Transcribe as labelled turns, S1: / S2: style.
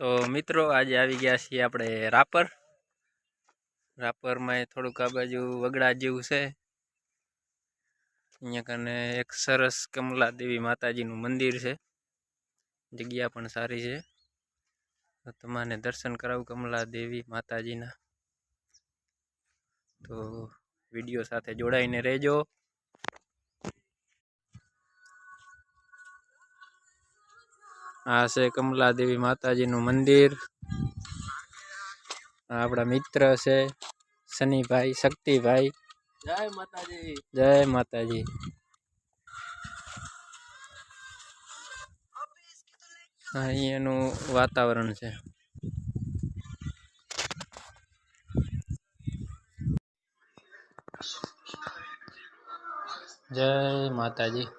S1: તો મિત્રો આજે આવી ગયા છીએ આપણે રાપરમાં થોડુંક આ બાજુ વગડા જેવું છે। અહીંયા કને એક સરસ કમલા દેવી માતાજીનું મંદિર છે। જગ્યા પણ સારી છે। તો તમને દર્શન કરાવું કમલા દેવી માતાજીના। તો વિડીયો સાથે જોડાઈને રહેજો। આ છે કમલા દેવી માતાજીનું મંદિર। આપણા મિત્ર છે શનિભાઈ શક્તિભાઈ। જય માતાજી, જય માતાજી। અહીંયાનું વાતાવરણ છે। જય માતાજી।